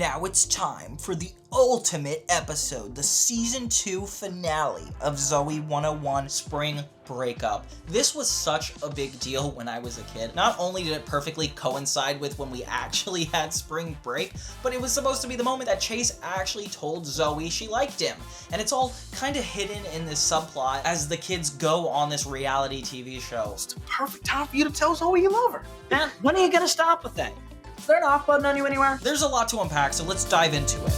Now it's time for the ultimate episode, the season 2 finale of Zoey 101 Spring Breakup. This was such a big deal when I was a kid. Not only did it perfectly coincide with when we actually had spring break, but it was supposed to be the moment that Chase actually told Zoey she liked him. And it's all kind of hidden in this subplot as the kids go on this reality TV show. It's the perfect time for you to tell Zoey you love her. Man, when are you gonna stop with that? Is there an off button on you anywhere? There's a lot to unpack, so let's dive into it.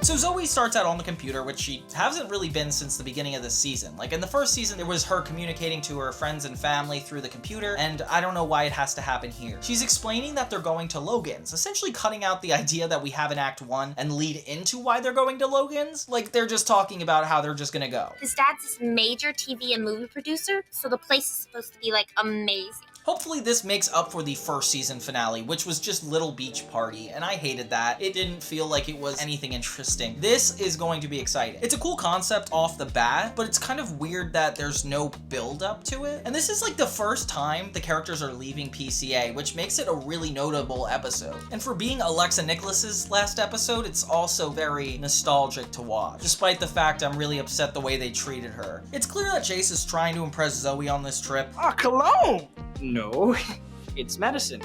So Zoey starts out on the computer, which she hasn't really been since the beginning of the season. Like in the first season, there was her communicating to her friends and family through the computer, and I don't know why it has to happen here. She's explaining that they're going to Logan's, essentially cutting out the idea that we have in Act 1 and lead into why they're going to Logan's. Like they're just talking about how they're just gonna go. His dad's this major TV and movie producer, so the place is supposed to be like amazing. Hopefully this makes up for the first season finale, which was just Little Beach Party, and I hated that. It didn't feel like it was anything interesting. This is going to be exciting. It's a cool concept off the bat, but it's kind of weird that there's no build up to it. And this is like the first time the characters are leaving PCA, which makes it a really notable episode. And for being Alexa Nikolas's last episode, it's also very nostalgic to watch, despite the fact I'm really upset the way they treated her. It's clear that Chase is trying to impress Zoey on this trip. Ah, cologne! No, it's medicine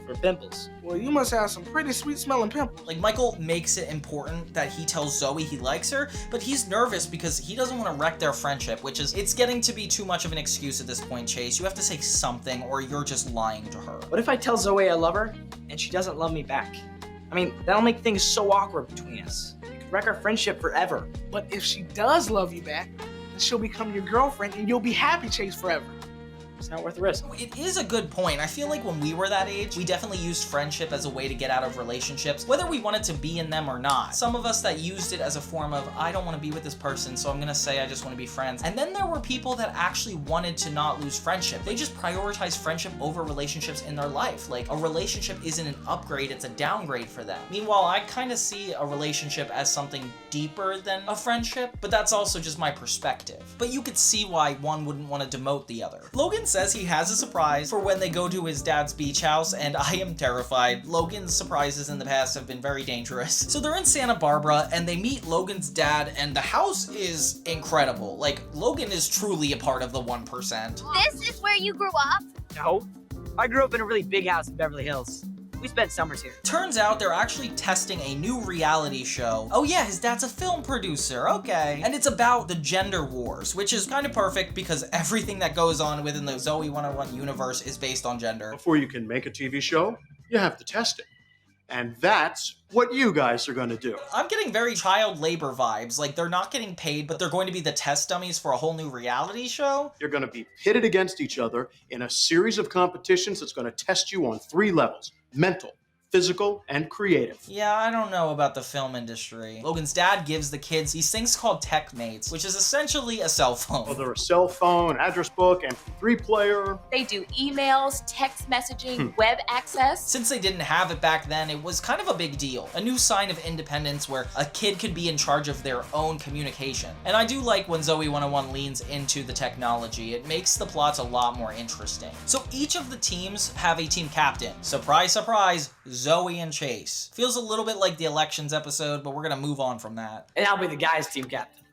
for pimples. Well, you must have some pretty sweet smelling pimples. Like, Michael makes it important that he tells Zoey he likes her, but he's nervous because he doesn't want to wreck their friendship, which is, it's getting to be too much of an excuse at this point, Chase. You have to say something or you're just lying to her. What if I tell Zoey I love her and she doesn't love me back? I mean, that'll make things so awkward between us. It could wreck our friendship forever. But if she does love you back, then she'll become your girlfriend and you'll be happy, Chase, forever. It's not worth the risk. It is a good point. I feel like when we were that age, we definitely used friendship as a way to get out of relationships, whether we wanted to be in them or not. Some of us that used it as a form of, I don't want to be with this person, so I'm gonna say I just want to be friends. And then there were people that actually wanted to not lose friendship. They just prioritized friendship over relationships in their life. Like, a relationship isn't an upgrade, it's a downgrade for them. Meanwhile, I kind of see a relationship as something deeper than a friendship, but that's also just my perspective. But you could see why one wouldn't want to demote the other. Logan says he has a surprise for when they go to his dad's beach house, and I am terrified. Logan's surprises in the past have been very dangerous. So they're in Santa Barbara and they meet Logan's dad, and the house is incredible. Like, Logan is truly a part of the 1%. This is where you grew up? No, I grew up in a really big house in Beverly Hills. We spent summers here. Turns out they're actually testing a new reality show. Oh yeah, his dad's a film producer, okay. And it's about the gender wars, which is kind of perfect because everything that goes on within the Zoey 101 universe is based on gender. Before you can make a TV show, you have to test it. And that's what you guys are going to do. I'm getting very child labor vibes. Like, they're not getting paid, but they're going to be the test dummies for a whole new reality show. You're going to be pitted against each other in a series of competitions that's going to test you on 3 levels: mental, physical, and creative. Yeah, I don't know about the film industry. Logan's dad gives the kids these things called tech mates, which is essentially a cell phone. Well, they're a cell phone, address book, MP3 player. They do emails, text messaging, web access. Since they didn't have it back then, it was kind of a big deal. A new sign of independence where a kid could be in charge of their own communication. And I do like when Zoey 101 leans into the technology. It makes the plots a lot more interesting. So each of the teams have a team captain. Surprise, surprise, Zoey and Chase. Feels a little bit like the elections episode, but we're gonna move on from that. And I'll be the guy's team captain.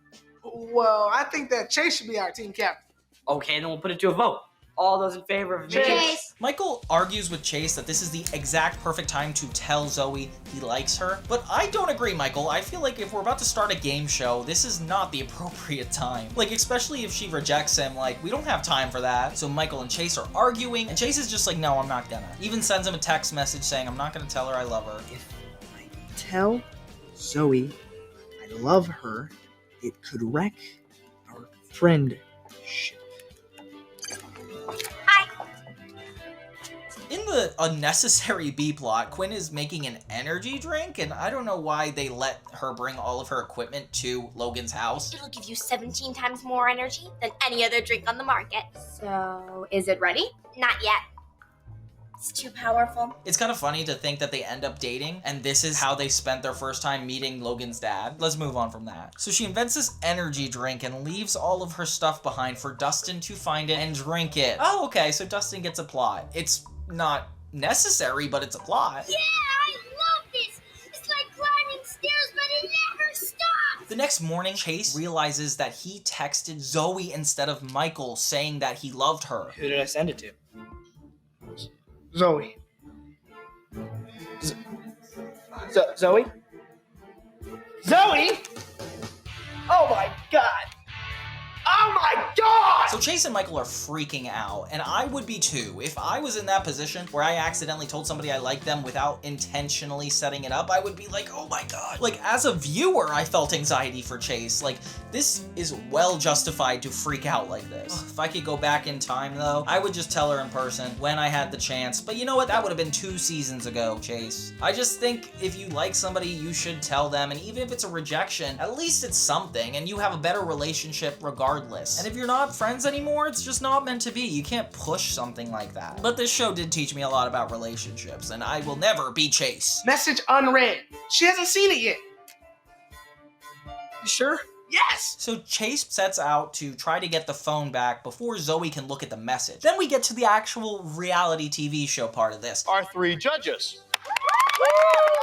Well, I think that Chase should be our team captain. Okay, then we'll put it to a vote. All those in favor of me? Chase. Michael argues with Chase that this is the exact perfect time to tell Zoey he likes her, but I don't agree, Michael. I feel like if we're about to start a game show, this is not the appropriate time. Like, especially if she rejects him, like, we don't have time for that. So Michael and Chase are arguing, and Chase is just like, no, I'm not gonna. Even sends him a text message saying, I'm not gonna tell her I love her. If I tell Zoey I love her, it could wreck our friendship. In the unnecessary B-plot, Quinn is making an energy drink, and I don't know why they let her bring all of her equipment to Logan's house. It'll give you 17 times more energy than any other drink on the market. So, is it ready? Not yet. It's too powerful. It's kind of funny to think that they end up dating, and this is how they spent their first time meeting Logan's dad. Let's move on from that. So she invents this energy drink and leaves all of her stuff behind for Dustin to find it and drink it. Oh, okay, so Dustin gets a plot. It's not necessary, but it's a plot. Yeah, I love this. It's like climbing stairs, but it never stops. The next morning, Chase realizes that he texted Zoey instead of Michael, saying that he loved her. Who did I send it to? Zoey. Zoey? Zoey? Oh my god! Oh my god! So Chase and Michael are freaking out, and I would be too. If I was in that position where I accidentally told somebody I liked them without intentionally setting it up, I would be like, oh my god. Like, as a viewer, I felt anxiety for Chase. Like, this is well justified to freak out like this. Ugh, if I could go back in time, though, I would just tell her in person when I had the chance. But you know what? That would have been 2 seasons ago, Chase. I just think if you like somebody, you should tell them, and even if it's a rejection, at least it's something, and you have a better relationship regardless. And if you're not friends anymore, it's just not meant to be. You can't push something like that. But this show did teach me a lot about relationships, and I will never be Chase. Message unread. She hasn't seen it yet. You sure? Yes! So Chase sets out to try to get the phone back before Zoey can look at the message. Then we get to the actual reality TV show part of this. Our 3 judges.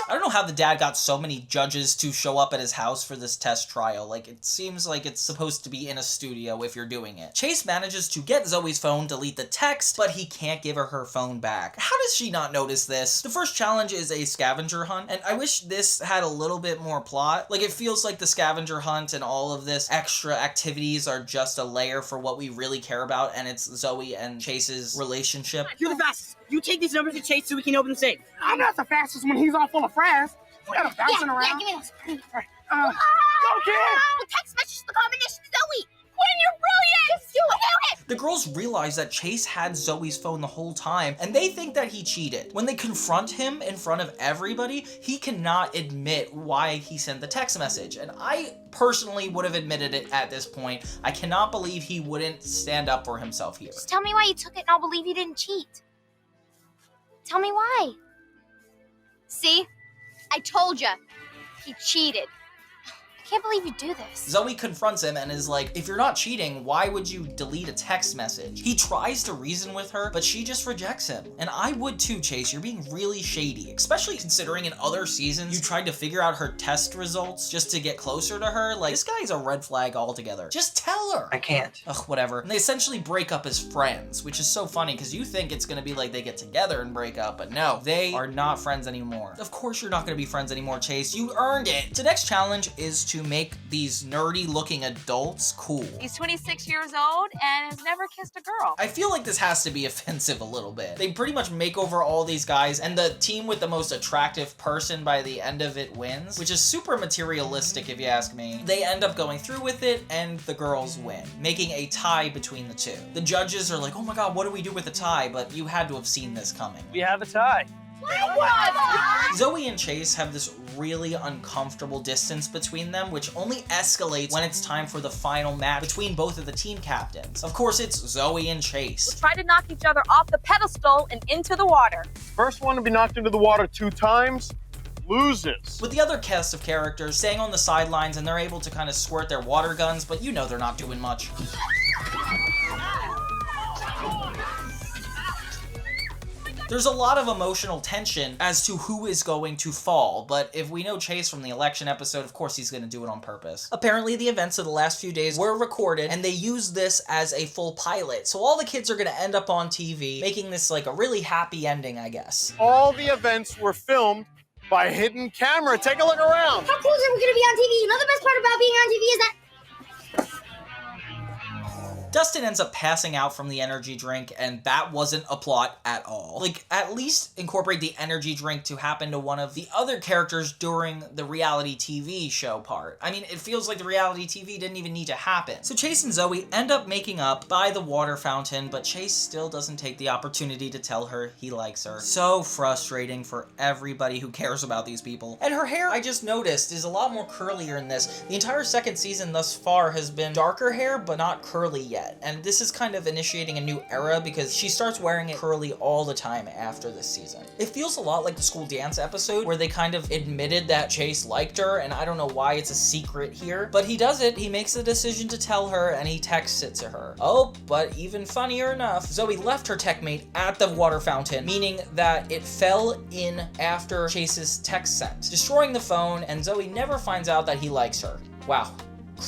I don't know how the dad got so many judges to show up at his house for this test trial. Like, it seems like it's supposed to be in a studio if you're doing it. Chase manages to get Zoey's phone, delete the text, but he can't give her phone back. How does she not notice this? The first challenge is a scavenger hunt, and I wish this had a little bit more plot. Like, it feels like the scavenger hunt and all of this extra activities are just a layer for what we really care about, and it's Zoey and Chase's relationship. You're the fastest. You take these numbers to Chase so we can open the safe. I'm not the fastest when he's all full of fries. We got him bouncing around. Yeah, give me those. Okay. Text message the combination to Zoey. Quinn, you're brilliant. Just do it. The girls realize that Chase had Zoey's phone the whole time, and they think that he cheated. When they confront him in front of everybody, he cannot admit why he sent the text message, and I personally would have admitted it at this point. I cannot believe he wouldn't stand up for himself here. Just tell me why you took it and I'll believe you didn't cheat. Tell me why. See? I told you. He cheated. I can't believe you do this. Zoey confronts him and is like, if you're not cheating, why would you delete a text message? He tries to reason with her, but she just rejects him. And I would too, Chase. You're being really shady, especially considering in other seasons, you tried to figure out her test results just to get closer to her. Like, this guy's a red flag altogether. Just tell her. I can't. Ugh, whatever. And they essentially break up as friends, which is so funny because you think it's gonna be like they get together and break up, but no, they are not friends anymore. Of course you're not gonna be friends anymore, Chase. You earned it. The next challenge is to make these nerdy looking adults cool. He's 26 years old and has never kissed a girl. I feel like this has to be offensive a little bit. They pretty much make over all these guys, and the team with the most attractive person by the end of it wins, which is super materialistic if you ask me. They end up going through with it, and the girls win, making a tie between the two. The judges are like, oh my god, what do we do with a tie? But you had to have seen this coming. We have a tie. Zoey and Chase have this really uncomfortable distance between them, which only escalates when it's time for the final match between both of the team captains. Of course, it's Zoey and Chase. Try to knock each other off the pedestal and into the water. First one to be knocked into the water 2 times loses. With the other cast of characters staying on the sidelines, and they're able to kind of squirt their water guns, but you know they're not doing much. There's a lot of emotional tension as to who is going to fall, but if we know Chase from the election episode, of course he's going to do it on purpose. Apparently the events of the last few days were recorded, and they used this as a full pilot, so all the kids are going to end up on TV, making this like a really happy ending, I guess. All the events were filmed by hidden camera. Take a look around. How close are we going to be on TV? You know the best part about being on TV is that Dustin ends up passing out from the energy drink, and that wasn't a plot at all. Like, at least incorporate the energy drink to happen to one of the other characters during the reality TV show part. I mean, it feels like the reality TV didn't even need to happen. So Chase and Zoey end up making up by the water fountain, but Chase still doesn't take the opportunity to tell her he likes her. So frustrating for everybody who cares about these people. And her hair, I just noticed, is a lot more curlier in this. The entire second season thus far has been darker hair, but not curly yet. yet. And this is kind of initiating a new era because she starts wearing it curly all the time after this season. It feels a lot like the school dance episode where they kind of admitted that Chase liked her, and I don't know why it's a secret here, but he does it. He makes the decision to tell her and he texts it to her. Oh, but even funnier enough, Zoey left her tech mate at the water fountain, meaning that it fell in after Chase's text sent, destroying the phone, and Zoey never finds out that he likes her. Wow.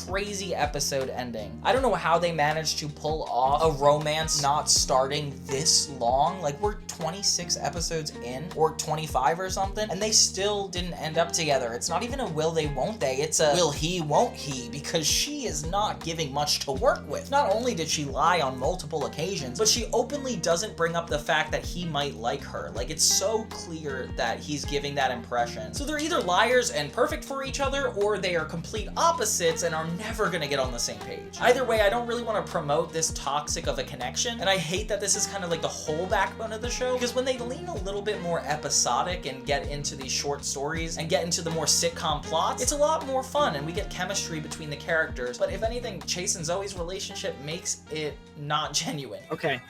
Crazy episode ending. I don't know how they managed to pull off a romance not starting this long. Like, we're 26 episodes in, or 25 or something, and they still didn't end up together. It's not even a will they, won't they, it's a will he, won't he, because she is not giving much to work with. Not only did she lie on multiple occasions, but she openly doesn't bring up the fact that he might like her. Like, it's so clear that he's giving that impression. So they're either liars and perfect for each other, or they are complete opposites and are never gonna get on the same page. Either way, I don't really want to promote this toxic of a connection, and I hate that this is kind of like the whole backbone of the show, because when they lean a little bit more episodic and get into these short stories and get into the more sitcom plots, it's a lot more fun and we get chemistry between the characters. But if anything, Chase and Zoe's relationship makes it not genuine. Okay.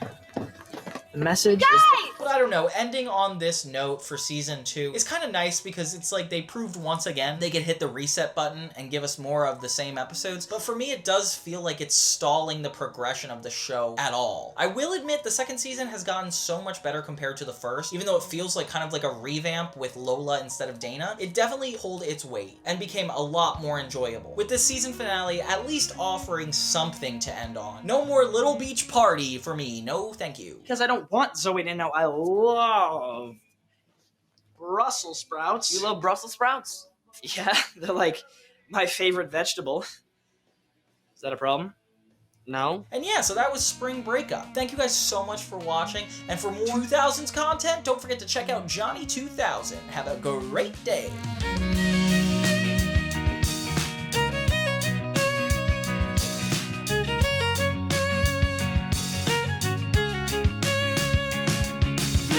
The message is... But I don't know, ending on this note for season 2 is kind of nice because it's like they proved once again they could hit the reset button and give us more of the same episodes. But for me, it does feel like it's stalling the progression of the show at all. I will admit the second season has gotten so much better compared to the first, even though it feels like kind of like a revamp with Lola instead of Dana. It definitely pulled its weight and became a lot more enjoyable, with this season finale at least offering something to end on. No more Little Beach Party for me, no thank you. Because I don't want Zoe to know I love Brussels sprouts. You love Brussels sprouts? Yeah, they're like my favorite vegetable. Is that a problem? No. And yeah, so that was Spring Breakup. Thank you guys so much for watching, and for more 2000s content, don't forget to check out Johnny 2000. Have a great day.